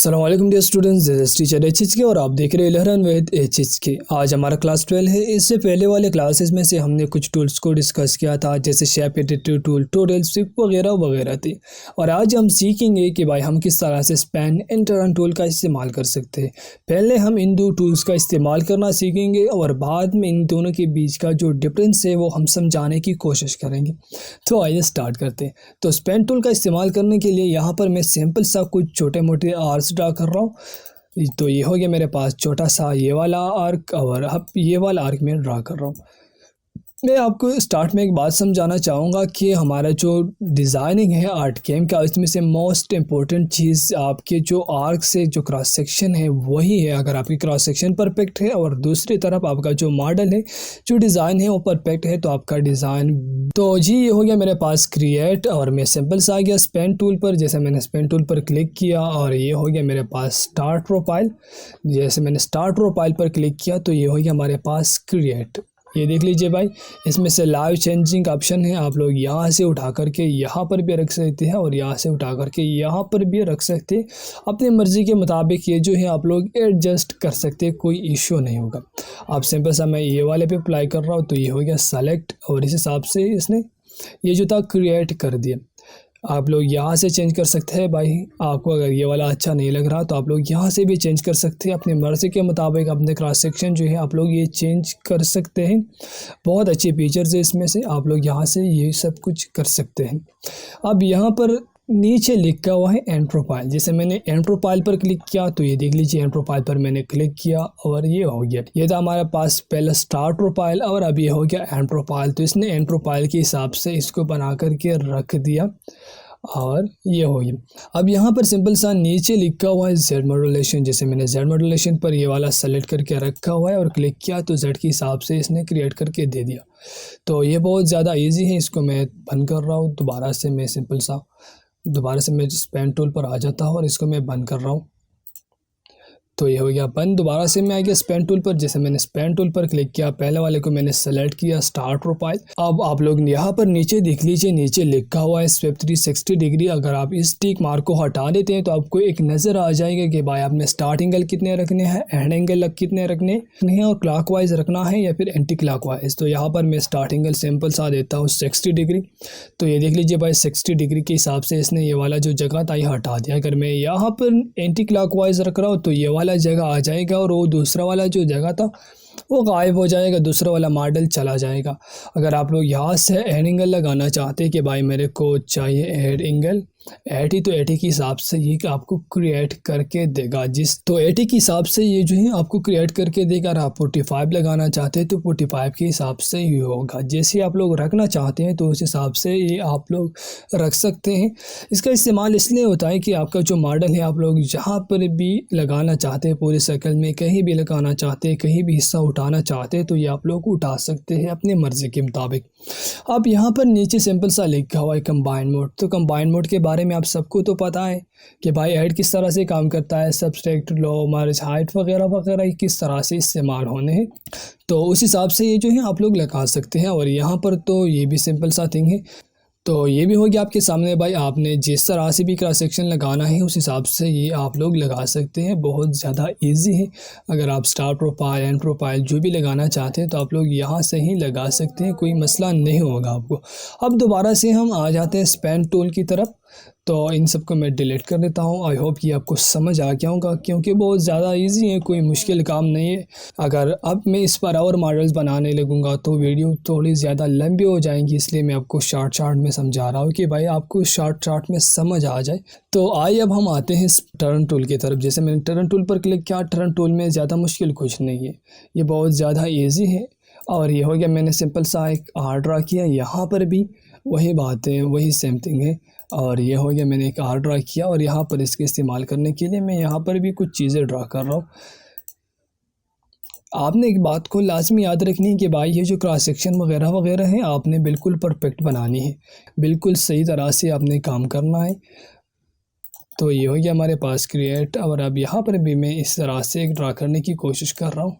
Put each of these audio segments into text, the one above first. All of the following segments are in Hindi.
अस्सलाम वालेकुम dear students, this is teacher HHK और आप देख रहे हैं लहरन विद एचएचके। आज हमारा क्लास 12 है। इससे पहले वाले क्लासेस में से हमने कुछ टूल्स को डिस्कस किया था, जैसे shape editor tool, tutorial swipe वगैरह वगैरह थी। और आज हम सीखेंगे कि भाई हम किस तरह से स्पैन एंड टर्न टूल का इस्तेमाल कर सकते हैं। पहले हम इन दो टूल्स का इस्तेमाल करना सीखेंगे और बाद में इन दोनों के बीच का जो डिफरेंस है वो हम समझाने की कोशिश करेंगे। तो आइए स्टार्ट करते हैं। तो स्पैन टूल का इस्तेमाल करने के लिए यहाँ पर मैं सिंपल सा कुछ छोटे मोटे आर्क्स ड्रा कर रहा हूँ। तो ये हो गया मेरे पास छोटा सा ये वाला आर्क, और अब ये वाला आर्क मैं ड्रा कर रहा हूँ। मैं आपको स्टार्ट में एक बात समझाना चाहूँगा कि हमारा जो डिज़ाइनिंग है आर्ट गेम का, इसमें से मोस्ट इम्पोर्टेंट चीज़ आपके जो आर्क से जो क्रॉस सेक्शन है वही है। अगर आपकी क्रॉस सेक्शन परफेक्ट है और दूसरी तरफ आपका जो मॉडल है, जो डिज़ाइन है वो परफेक्ट है, तो आपका डिज़ाइन। तो जी ये हो गया मेरे पास क्रिएट, और मैं सिंपल सा आ गया स्पेन टूल पर। जैसे मैंने स्पेन टूल पर क्लिक किया और ये हो गया मेरे पास स्टार्ट प्रोफाइल। जैसे मैंने स्टार्ट प्रोफाइल पर क्लिक किया तो ये हो गया हमारे पास क्रिएट। ये देख लीजिए भाई, इसमें से लाइव चेंजिंग ऑप्शन है। आप लोग यहाँ से उठा करके यहाँ पर भी रख सकते हैं और यहाँ से उठा करके यहाँ पर भी रख सकते हैं। अपनी मर्ज़ी के मुताबिक ये जो है आप लोग एडजस्ट कर सकते हैं, कोई इशू नहीं होगा। आप सिंपल सा मैं ये वाले पे अप्लाई कर रहा हूँ तो ये हो गया सेलेक्ट, और इस हिसाब से इसने ये जो था क्रिएट कर दिया। आप लोग यहाँ से चेंज कर सकते हैं भाई। आपको अगर ये वाला अच्छा नहीं लग रहा तो आप लोग यहाँ से भी चेंज कर सकते हैं। अपनी मर्ज़ी के मुताबिक अपने क्रॉस सेक्शन जो है आप लोग ये चेंज कर सकते हैं। बहुत अच्छे फीचर्स है इसमें से, आप लोग यहाँ से ये सब कुछ कर सकते हैं। अब यहाँ पर नीचे लिखा हुआ है एंड प्रोफाइल। जैसे मैंने एंड प्रोफाइल पर क्लिक किया तो ये देख लीजिए एंड प्रोफाइल पर मैंने क्लिक किया और ये हो गया। ये था हमारे पास पहले स्टार्ट प्रोफाइल और अब ये हो गया एंड प्रोफाइल। तो इसने एंड प्रोफाइल के हिसाब से इसको बना करके रख दिया और ये हो गया। अब यहाँ पर सिंपल सा नीचे लिखा हुआ है जेड मॉड्यूलेशन। जैसे मैंने जेड मॉड्यूलेशन पर ये वाला सेलेक्ट करके रखा हुआ है और क्लिक किया तो जेड के हिसाब से इसने क्रिएट करके दे दिया। तो ये बहुत ज़्यादा इजी है। इसको मैं बंद कर रहा हूँ। दोबारा से मैं स्पेन टूल पर आ जाता हूँ और इसको मैं बंद कर रहा हूँ। तो ये हो गया बंद। दोबारा से मैं आ गया स्पेन टूल पर। जैसे मैंने स्पेन टूल पर क्लिक किया, पहले वाले को मैंने सेलेक्ट किया स्टार्ट प्रोफाइल। अब आप लोग यहाँ पर नीचे देख लीजिए, नीचे लिखा हुआ है स्वेप 360 डिग्री। अगर आप इस टिक मार्क को हटा देते हैं तो आपको एक नज़र आ जाएगा कि भाई आपने स्टार्ट एंगल कितने रखने हैं, एंड एंगल कितने रखने हैं, और क्लॉकवाइज रखना है या फिर एंटी क्लॉकवाइज। तो यहाँ पर मैं स्टार्ट एंगल सिंपल सा देता हूँ 60 डिग्री। तो ये देख लीजिए भाई 60 डिग्री के हिसाब से इसने ये वाला जो जगह था ये हटा दिया। अगर मैं यहाँ पर एंटी क्लॉकवाइज रख रहा हूँ तो ये वाला जगह आ जाएगा और वो दूसरा वाला जो जगह था वो गायब हो जाएगा, दूसरा वाला मॉडल चला जाएगा। अगर आप लोग यहाँ से एड एंगल लगाना चाहते हैं कि भाई मेरे को चाहिए एड एंगल 80, तो 80 के हिसाब से ये आपको क्रिएट करके देगा। तो 80 के हिसाब से ये जो है आपको क्रिएट करके देगा। अगर आप 45 लगाना चाहते हैं तो 45 के हिसाब से ही होगा। जैसे आप लोग रखना चाहते हैं तो उस हिसाब से ये आप लोग रख सकते हैं। इसका इस्तेमाल इसलिए होता है कि आपका जो मॉडल है आप लोग जहाँ पर भी लगाना चाहते हैं, पूरे सर्कल में कहीं भी लगाना चाहते हैं, कहीं भी हिस्सा उठाना चाहते हैं तो ये आप लोग उठा सकते हैं अपनी मर्ज़ी के मुताबिक। अब यहाँ पर नीचे सिंपल सा लिखा हुआ है कंबाइन मोड। तो कंबाइन मोड के बारे में आप सबको तो पता है कि भाई ऐड किस तरह से काम करता है, सब्सट्रैक्ट, लो, मर्ज, हाइट वगैरह वगैरह किस तरह से इस्तेमाल होने हैं। तो उस हिसाब से ये जो है आप लोग लगा सकते हैं। और यहाँ पर तो ये भी सिंपल सा थिंग है। तो ये भी हो गया आपके सामने भाई, आपने जिस तरह से भी क्रॉस सेक्शन लगाना है उस हिसाब से ये आप लोग लगा सकते हैं। बहुत ज़्यादा इजी है। अगर आप स्टार प्रोफाइल, एंड प्रोफाइल जो भी लगाना चाहते हैं तो आप लोग यहाँ से ही लगा सकते हैं, कोई मसला नहीं होगा आपको। अब दोबारा से हम आ जाते हैं स्पेन टूल की तरफ। तो इन सब को मैं डिलीट कर देता हूँ। आई होप कि आपको समझ आ गया होगा, क्योंकि बहुत ज़्यादा इजी है, कोई मुश्किल काम नहीं है। अगर अब मैं इस पर और मॉडल्स बनाने लगूँगा तो वीडियो थोड़ी ज़्यादा लंबी हो जाएंगी, इसलिए मैं आपको शॉर्ट में समझा रहा हूँ कि भाई आपको शॉर्ट में समझ आ जाए। तो आइए अब हम आते हैं टर्न टूल की तरफ। जैसे मैंने टर्न टूल पर क्लिक किया, टर्न टूल में ज़्यादा मुश्किल कुछ नहीं है, ये बहुत ज़्यादा ईजी है। और ये हो गया, मैंने सिंपल सा एक आर्ट ड्रा किया। यहाँ पर भी वही बात है, वही सेम थिंग है। और ये हो गया, मैंने एक आर्ट ड्रा किया और यहाँ पर इसके इस्तेमाल करने के लिए मैं यहाँ पर भी कुछ चीज़ें ड्रा कर रहा हूँ। आपने एक बात को लाजमी याद रखनी है कि भाई ये जो क्रॉस सेक्शन वगैरह वगैरह है आपने बिल्कुल परफेक्ट बनानी है, बिल्कुल सही तरह से आपने काम करना है। तो ये हो गया हमारे पास क्रिएट। और अब यहाँ पर भी मैं इस तरह से एक ड्रा करने की कोशिश कर रहा हूँ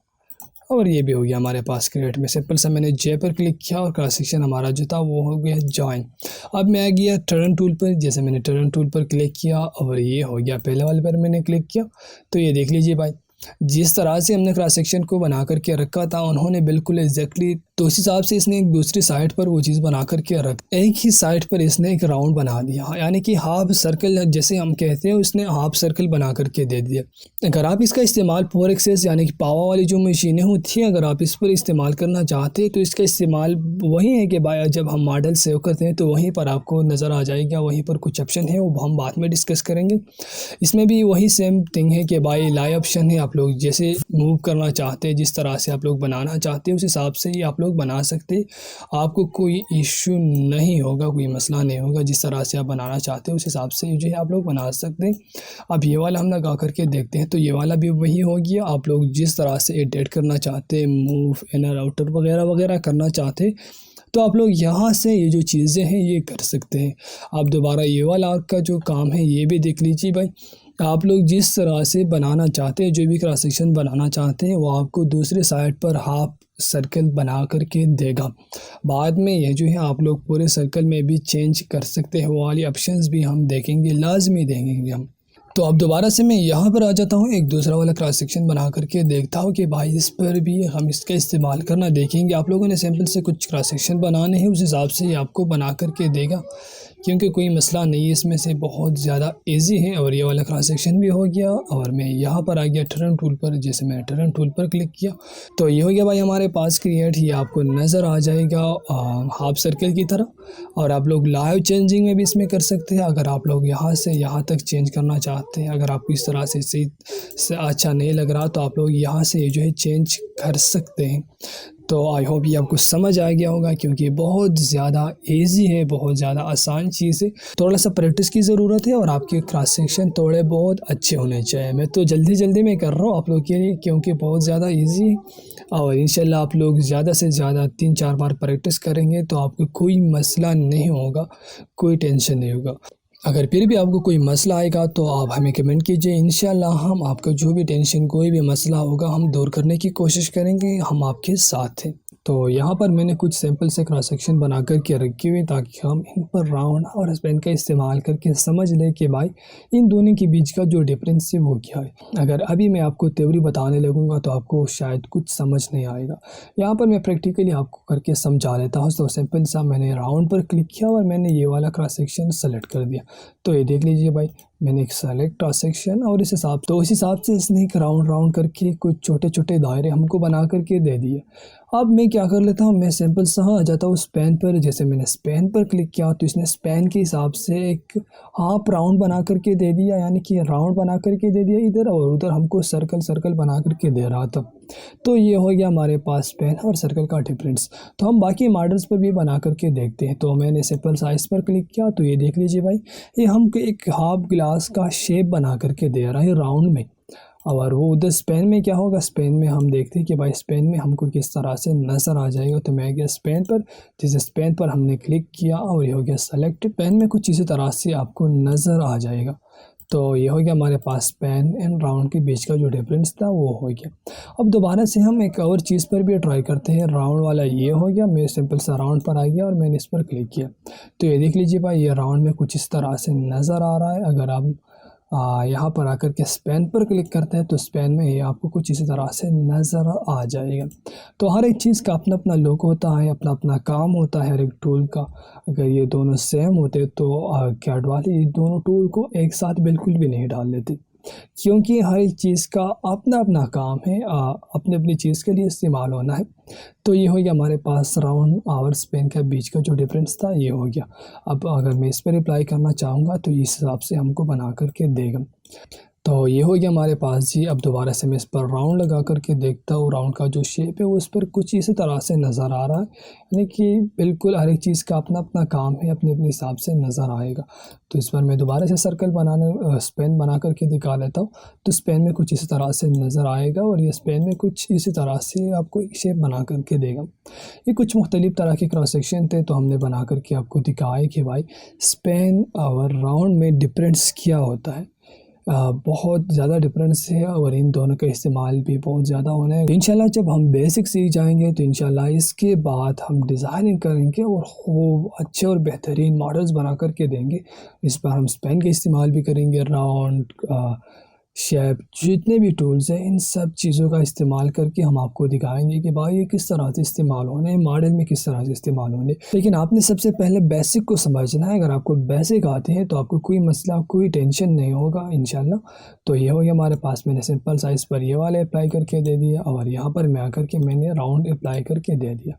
और ये भी हो गया हमारे पास क्रिएट में। सिंपल सा मैंने जे पर क्लिक किया और क्रॉस सेक्शन हमारा जो था वो हो गया जॉइन। अब मैं आ गया टर्न टूल पर, जैसे मैंने टर्न टूल पर क्लिक किया और ये हो गया पहले वाले पर मैंने क्लिक किया। तो ये देख लीजिए भाई, जिस तरह से हमने क्रॉस सेक्शन को बना करके रखा था उन्होंने बिल्कुल एग्जैक्टली तो उस हिसाब से इसने एक दूसरी साइड पर वो चीज़ बना करके रख, एक ही साइड पर इसने एक राउंड बना दिया, यानी कि हाफ सर्कल जैसे हम कहते हैं उसने हाफ सर्कल बना करके दे दिया। अगर आप इसका इस्तेमाल पोर एक्सेस यानी कि पावर वाली जो मशीनें होती हैं अगर आप इस पर इस्तेमाल करना चाहते हैं तो इसका इस्तेमाल वही है कि भाई जब हम मॉडल सेव करते हैं तो वहीं पर आपको नज़र आ जाएगा, वहीं पर कुछ ऑप्शन है वो हम बाद में डिस्कस करेंगे। इसमें भी वही सेम थिंग है कि भाई लाइव ऑप्शन है, आप लोग जैसे मूव करना चाहते हैं जिस तरह से आप लोग बनाना चाहते हैं उस हिसाब से ही आप लोग बना सकते हैं, आपको कोई इशू नहीं होगा, कोई मसला नहीं होगा। जिस तरह से आप बनाना चाहते हैं उस हिसाब से जो है आप लोग बना सकते हैं। अब ये वाला हम लगा करके देखते हैं तो ये वाला भी वही हो गया। आप लोग जिस तरह से एडिट करना चाहते हैं, मूव इनर आउटर वगैरह वगैरह करना चाहते हैं तो आप लोग यहाँ से ये जो चीज़ें हैं ये कर सकते हैं। आप दोबारा ये वाला का जो काम है ये भी देख लीजिए भाई, आप लोग जिस तरह से बनाना चाहते हैं, जो भी क्रॉस सेक्शन बनाना चाहते हैं वो आपको दूसरे साइड पर हाफ सर्कल बना करके देगा। बाद में ये जो है आप लोग पूरे सर्कल में भी चेंज कर सकते हैं, वो वाली ऑप्शंस भी हम देखेंगे, लाजमी देखेंगे हम। तो अब दोबारा से मैं यहाँ पर आ जाता हूँ, एक दूसरा वाला क्रॉस सेक्शन बना करके देखता हूँ कि भाई इस पर भी हम इसका इस्तेमाल करना देखेंगे। आप लोगों ने सैम्पल से कुछ क्रॉस सेक्शन बनाने हैं उस हिसाब से ही आपको बना करके देगा, क्योंकि कोई मसला नहीं है इसमें से, बहुत ज़्यादा इजी है। और ये वाला क्रॉस सेक्शन भी हो गया और मैं यहाँ पर आ गया टर्न टूल पर, जैसे मैंने टर्न टूल पर क्लिक किया तो ये हो गया भाई हमारे पास क्रिएट। ये आपको नज़र आ जाएगा हाफ सर्कल की तरह। और आप लोग लाइव चेंजिंग में भी इसमें कर सकते हैं, अगर आप लोग यहाँ से यहाँ तक चेंज करना चाहते हैं। अगर आपको इस तरह से अच्छा नहीं लग रहा तो आप लोग यहाँ से जो है चेंज कर सकते हैं। तो आई होप ये आपको समझ आ गया होगा, क्योंकि बहुत ज़्यादा इजी है, बहुत ज़्यादा आसान चीज़ है। थोड़ा सा प्रैक्टिस की ज़रूरत है और आपके क्रॉस सेक्शन थोड़े बहुत अच्छे होने चाहिए। मैं तो जल्दी में कर रहा हूँ आप लोग के लिए, क्योंकि बहुत ज़्यादा इजी है। और इंशाल्लाह आप लोग ज़्यादा से ज़्यादा 3-4 बार प्रैक्टिस करेंगे तो आपको कोई मसला नहीं होगा, कोई टेंशन नहीं होगा। अगर फिर भी आपको कोई मसला आएगा तो आप हमें कमेंट कीजिए, इंशाल्लाह हम आपका जो भी टेंशन कोई भी मसला होगा हम दूर करने की कोशिश करेंगे, हम आपके साथ हैं। तो यहाँ पर मैंने कुछ सैंपल से क्रॉस सेक्शन बना करके रखे हुए ताकि हम इन पर राउंड और स्पेन का इस्तेमाल करके समझ लें कि भाई इन दोनों के बीच का जो डिफरेंस है वो क्या है। अगर अभी मैं आपको थ्योरी बताने लगूंगा तो आपको शायद कुछ समझ नहीं आएगा। यहाँ पर मैं प्रैक्टिकली आपको करके समझा देता हूँ। तो सिंपल सा मैंने राउंड पर क्लिक किया और मैंने ये वाला क्रॉस सेक्शन सेलेक्ट कर दिया। तो ये देख लीजिए भाई, मैंने एक सेलेक्ट क्रॉस सेक्शन और इस हिसाब से इसने एक राउंड करके कुछ छोटे छोटे दायरे हमको बना करके दे दिए। अब मैं क्या कर लेता हूँ, मैं सिंपल सा आ जाता हूँ स्पैन पर। जैसे मैंने स्पैन पर क्लिक किया तो इसने स्पैन के हिसाब से एक हाफ राउंड बना करके दे दिया, यानी कि राउंड बना करके दे दिया इधर, और उधर हमको सर्कल बना करके दे रहा था। तो ये हो गया हमारे पास स्पैन और सर्कल का डिफरेंस। तो हम बाकी मॉडल्स पर भी बना करके देखते हैं। तो मैंने सिंपल साइज पर क्लिक किया तो ये देख लीजिए भाई, ये हमको एक हाफ ग्लास का शेप बना करके दे रहा है राउंड में। और वो उधर स्पेन में क्या होगा, स्पेन में हम देखते हैं कि भाई स्पेन में हमको किस तरह से नज़र आ जाएगा। तो मैं गया स्पेन पर, जैसे स्पेन पर हमने क्लिक किया और ये हो गया सेलेक्ट। पेन में कुछ इसी तरह से आपको नज़र आ जाएगा। तो ये हो गया हमारे पास पेन एंड राउंड के बीच का जो डिफरेंस था वो हो गया। अब दोबारा से हम एक और चीज़ पर भी ट्राई करते हैं। राउंड वाला ये हो गया, मैं सिंपल सा राउंड पर आ गया और मैंने इस पर क्लिक किया। तो ये देख लीजिए भाई, ये राउंड में कुछ इस तरह से नज़र आ रहा है। अगर आप यहाँ पर आकर के स्पेन पर क्लिक करते हैं तो स्पेन में ये आपको कुछ इसी तरह से नज़र आ जाएगा। तो हर एक चीज़ का अपना अपना लुक होता है, अपना अपना काम होता है हर एक टूल का। अगर ये दोनों सेम होते तो कैड वाले ये दोनों टूल को एक साथ बिल्कुल भी नहीं डाल लेते, क्योंकि हर एक चीज़ का अपना अपना काम है, अपनी अपनी चीज़ के लिए इस्तेमाल होना है। तो ये हो गया हमारे पास राउंड और स्पेन के बीच का जो डिफरेंस था ये हो गया। अब अगर मैं इस पर अप्लाई करना चाहूँगा तो इस हिसाब से हमको बना करके देगा। तो ये हो गया हमारे पास जी। अब दोबारा से मैं इस पर राउंड लगा करके देखता हूँ, राउंड का जो शेप है वो इस पर कुछ इसी तरह से नज़र आ रहा है, यानी कि बिल्कुल हर एक चीज़ का अपना अपना काम है, अपने अपने हिसाब से नज़र आएगा। तो इस पर मैं दोबारा से स्पेन बना करके दिखा लेता हूँ। तो स्पेन में कुछ इसी तरह से नज़र आएगा और ये स्पेन में कुछ इसी तरह से आपको एक शेप बना करके देगा। ये कुछ मुख्तलिफ़ तरह के क्रॉस सेक्शन थे तो हमने बना करके आपको दिखाया कि भाई स्पेन और राउंड में डिफरेंस क्या होता है। बहुत ज़्यादा डिफरेंस है और इन दोनों का इस्तेमाल भी बहुत ज़्यादा होना है। इंशाल्लाह जब हम बेसिक सीख जाएंगे तो इंशाल्लाह इसके बाद हम डिज़ाइनिंग करेंगे और खूब अच्छे और बेहतरीन मॉडल्स बना करके देंगे। इस पर हम स्पेन का इस्तेमाल भी करेंगे, राउंड, शेप, जितने भी टूल्स हैं इन सब चीज़ों का इस्तेमाल करके हम आपको दिखाएंगे कि भाई ये किस तरह से इस्तेमाल होने हैं, मॉडल में किस तरह से इस्तेमाल होने। लेकिन आपने सबसे पहले बेसिक को समझना है। अगर आपको बेसिक आते हैं तो आपको कोई मसला, कोई टेंशन नहीं होगा इंशाल्लाह। तो ये हो गया हमारे पास। मैंने सिंपल साइज़ पर ये वाले अप्लाई करके दे दिया और यहाँ पर मैं आकर के मैंने राउंड अप्लाई करके दे दिया।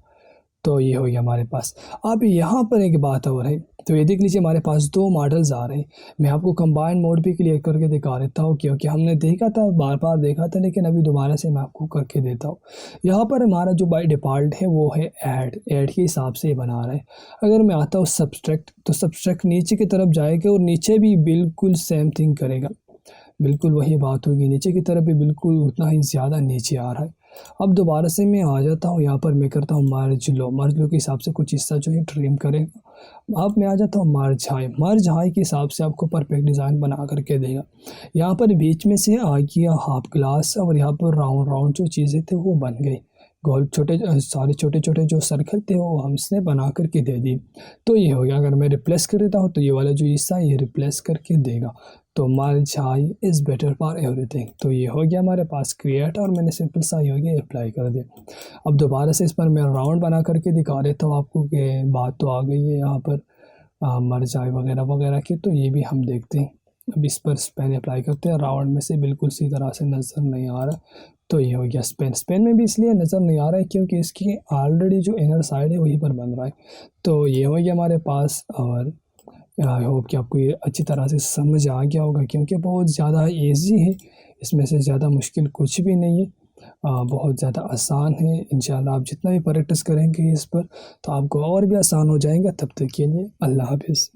तो ये हो गया हमारे पास। अब यहाँ पर एक बात और है, तो ये देख लीजिए हमारे पास दो मॉडल्स आ रहे हैं। मैं आपको कंबाइन मोड भी क्लियर करके दिखा देता हूँ क्योंकि हमने देखा था, बार बार देखा था, लेकिन अभी दोबारा से मैं आपको करके देता हूँ। यहाँ पर हमारा जो बाय डिफ़ॉल्ट है वो है ऐड के हिसाब से बना रहा है। अगर मैं आता हूँ सब्सट्रैक्ट, तो सब्सट्रैक्ट नीचे की तरफ जाएगा और नीचे भी बिल्कुल सेम थिंग करेगा, बिल्कुल वही बात होगी। नीचे की तरफ भी बिल्कुल उतना ही ज़्यादा नीचे आ रहा है। अब दोबारा से मैं आ जाता हूँ, यहाँ पर मैं करता हूँ मर्ज लो के हिसाब से कुछ हिस्सा जो है ट्रिम करेगा। अब मैं आ जाता हूँ मर्ज हाई के हिसाब से आपको परफेक्ट डिज़ाइन बना करके देगा। यहाँ पर बीच में से आ गया हाफ ग्लास और यहाँ पर राउंड राउंड जो चीज़ें थे वो बन गई। गोल सारे छोटे छोटे जो सर्कल थे वो हमने बना करके दे दी। तो ये हो गया। अगर मैं रिप्लेस कर देता हूँ तो ये वाला जो हिस्सा है ये रिप्लेस करके देगा। तो merge high is better for everything. तो ये हो गया हमारे पास क्रिएट और मैंने सिंपल सा ये हो गया अप्लाई कर दिया। अब दोबारा से इस पर मैं राउंड बना करके दिखा देता हूँ आपको कि बात तो आ गई है यहाँ पर मर्ज हाई वगैरह वगैरह की। तो ये भी हम देखते हैं। अब इस पर स्पेन अप्लाई करते हैं। राउंड में से बिल्कुल सी तरह से नज़र नहीं आ रहा। तो ये हो गया स्पेन में भी इसलिए नज़र नहीं आ रहा है क्योंकि इसकी ऑलरेडी जो इनर साइड है वहीं पर बन रहा है। तो ये हो गया हमारे पास। और आई होप कि आपको ये अच्छी तरह से समझ आ गया होगा क्योंकि बहुत ज़्यादा इजी है, इसमें से ज़्यादा मुश्किल कुछ भी नहीं है। बहुत ज़्यादा आसान है। इंशाल्लाह आप जितना भी प्रैक्टिस करेंगे इस पर तो आपको और भी आसान हो जाएगा। तब तक के लिए अल्लाह हाफ़िज़।